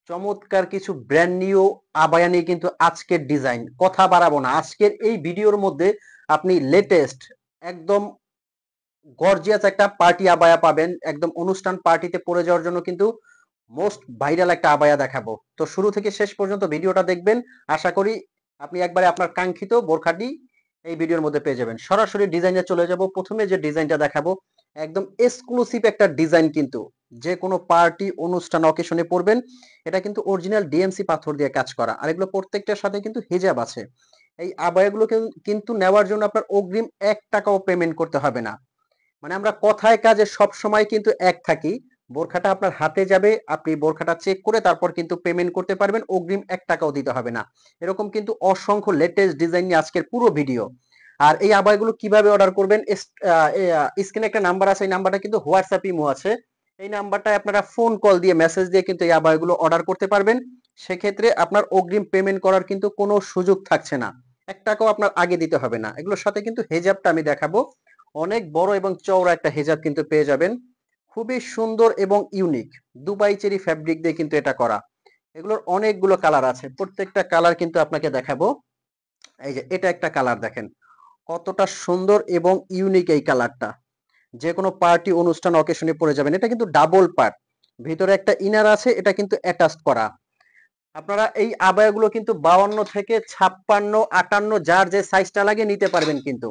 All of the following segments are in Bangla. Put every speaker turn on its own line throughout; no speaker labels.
চমৎকার কিছু ব্র্যান্ড নিউ আবায়া নিয়ে কিন্তু আজকের ডিজাইন, কথা বাড়াবো না, আজকের এই ভিডিওর মধ্যে আপনি লেটেস্ট একদম গর্জিয়াস একটা পার্টি আবায়া পাবেন, একদম অনুষ্ঠান পার্টিতে পরে যাওয়ার জন্য কিন্তু মোস্ট ভাইরাল একটা আবায়া দেখাবো। তো শুরু থেকে শেষ পর্যন্ত ভিডিওটা দেখবেন, আশা করি আপনি একবারে আপনার কাঙ্ক্ষিত বোরখাটি এই ভিডিওর মধ্যে পেয়ে যাবেন। সরাসরি ডিজাইনে চলে যাব। প্রথমে যে ডিজাইনটা দেখাবো একদম এক্সক্লুসিভ একটা ডিজাইন, কিন্তু যে কোনো পার্টি অনুষ্ঠান অকেশনে পরবেন। এটা কিন্তু অরিজিনাল ডিএমসি পাথর দিয়ে কাজ করা, আর এগুলো প্রত্যেকটার সাথে কিন্তু হিজাব আছে। এই আবায়াগুলো কিন্তু নেওয়ার জন্য আপনার অগ্রিম 1 টাকাও পেমেন্ট করতে হবে না। মানে আমরা কথায় কাজে সব সময় কিন্তু এক থাকি। বোরখাটা আপনার হাতে যাবে, আপনি বোরখাটা চেক করে তারপর কিন্তু পেমেন্ট করতে পারবেন, অগ্রিম 1 টাকাও দিতে হবে না। এরকম কিন্তু অসংখ্য লেটেস্ট ডিজাইন নিয়ে আজকের পুরো ভিডিও। আর এই আবাইগুলো কিভাবে অর্ডার করবেন, স্ক্রিনে একটা নাম্বার আছে, এই নাম্বারটা কিন্তু হোয়াটসঅ্যাপ ইমো আছে। এই নাম্বারটায় আপনারা ফোন কল দিয়ে মেসেজ দিয়ে কিন্তু এই আবাইগুলো অর্ডার করতে পারবেন। সেক্ষেত্রে আপনার অগ্রিম পেমেন্ট করার কিন্তু কোনো সুযোগ থাকছে না, 1 টাকাও আপনার আগে দিতে হবে না। এগুলোর সাথে কিন্তু হেজাবটা আমি দেখাবো, অনেক বড় এবং চওড়া একটা হেজাব কিন্তু পেয়ে যাবেন, খুবই সুন্দর এবং ইউনিক। দুবাই চেরি ফ্যাব্রিক দিয়ে কিন্তু এটা করা। এগুলোর অনেকগুলো কালার আছে, প্রত্যেকটা কালার কিন্তু আপনাকে দেখাবো। এই যে এটা একটা কালার দেখেন, কতটা সুন্দর এবং ইউনিক এই কালারটা। যে কোনো পার্টি অনুষ্ঠান অকেশনে পরে যাবেন। এটা কিন্তু ডাবল পার্ট, ভিতরে একটা ইনার আছে, এটা কিন্তু অ্যাটাচ করা। আপনারা এই আবায়াগুলো কিন্তু 52 থেকে 56, 58 যার যে সাইজটা লাগে নিতে পারবেন। কিন্তু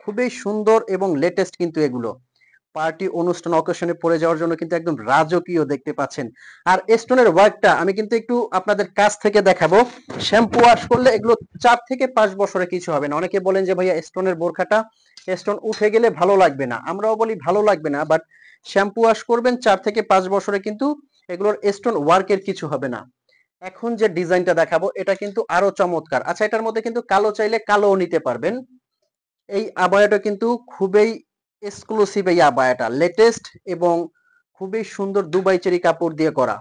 খুবই সুন্দর এবং লেটেস্ট কিন্তু এগুলো পার্টি অনুষ্ঠান অকেশনে পরে যাওয়ার জন্য কিন্তু একদম রাজকীয় দেখতে পাচ্ছেন। আর স্টোনের ওয়ার্কটা আমি কিন্তু একটু আপনাদের কাছ থেকে দেখাবো। শ্যাম্পু ওয়াশ করলে এগুলো 4 থেকে 5 বছরে কিছু হবে না। অনেকে বলেন যে ভাইয়া স্টোনের বোরখাটা স্টোন উঠে গেলে ভালো লাগবে না, আমরাও বলি ভালো লাগবে না, বাট শ্যাম্পু ওয়াশ করবেন 4 থেকে 5 বছরে কিন্তু এগুলোর স্টোন ওয়ার্কের কিছু হবে না। এখন যে ডিজাইনটা দেখাবো এটা কিন্তু আরো চমৎকার। আচ্ছা, এটার মধ্যে কিন্তু কালো চাইলে কালোও নিতে পারবেন। এই আবায়াটা কিন্তু খুবই এক্সক্লুসিভ, এই আবায়াটা লেটেস্ট এবং খুবই সুন্দর দুবাই চেরি কাপড় দিয়ে করা,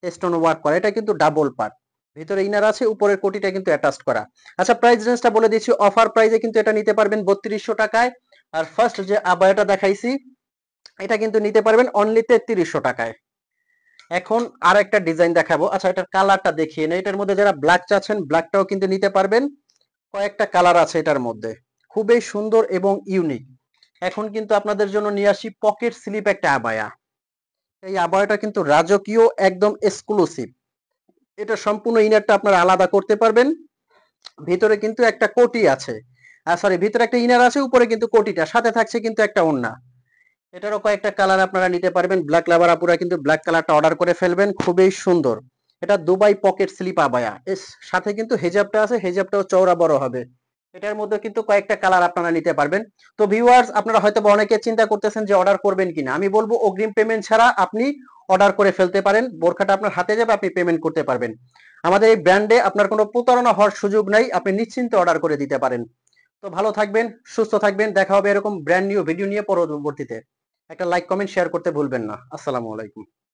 স্টোন ওয়ার্ক করা। এটা কিন্তু ডাবল পার্ট, ভিতরে ইনার আছে, উপরের কোটিটা কিন্তু অ্যাটাচ করা। আচ্ছা, প্রাইস রেঞ্জটা বলে দিচ্ছি, অফার প্রাইসে কিন্তু এটা নিতে পারবেন 3200 টাকায়। আর ফার্স্ট যে আবায়াটা দেখাইছি এটা কিন্তু নিতে পারবেন অনলি 3300 টাকায়। এখন আর একটা ডিজাইন দেখাবো। আচ্ছা, এটার কালারটা দেখিয়ে নেই। এটার মধ্যে যারা ব্ল্যাক চাচ্ছেন ব্ল্যাকটাও কিন্তু নিতে পারবেন, কয়েকটা কালার আছে এটার মধ্যে, খুবই সুন্দর এবং ইউনিক। এখন কিন্তু আপনাদের জন্য নিয়ে আসি পকেট স্লিপ একটা আবায়া। এই আবায়াটা কিন্তু রাজকীয়, একদম এক্সক্লুসিভ। এটা সম্পূর্ণ ইনারটা আপনারা আলাদা করতে পারবেন। ভিতরে কিন্তু একটা কোটি আছে, সরি, ভিতরে একটা ইনার আছে, উপরে কিন্তু কোটিটা সাথে থাকছে কিন্তু একটা ওড়না। এটারও কয়েকটা কালার আপনারা নিতে পারবেন। ব্ল্যাক লাভার আপুরা কিন্তু ব্ল্যাক কালারটা অর্ডার করে ফেলবেন, খুবই সুন্দর। এটা দুবাই পকেট স্লিপ আবায়া, এর সাথে কিন্তু হেজাবটা আছে, হেজাবটাও চওড়া বড় হবে। এটার মধ্যে কিন্তু কয়েকটা কালার আপনারা নিতে পারবেন। তো ভিউয়ার্স, আপনারা হয়তো অনেকে চিন্তা করতেছেন যে অর্ডার করবেন কিনা। আমি বলবো অগ্রিম পেমেন্ট ছাড়া আপনি অর্ডার করে ফেলতে পারেন, বোরখাটা আপনার হাতে যাবে, আপনি পেমেন্ট করতে পারবেন। আমাদের এই ব্র্যান্ডে আপনার কোনো প্রতারণা হওয়ার সুযোগ নাই, আপনি নিশ্চিন্তে অর্ডার করে দিতে পারেন। তো ভালো থাকবেন, সুস্থ থাকবেন, দেখা হবে এরকম ব্র্যান্ড নিউ ভিডিও নিয়ে পরবর্তীতে। একটা লাইক কমেন্ট শেয়ার করতে ভুলবেন না। আসসালামু আলাইকুম।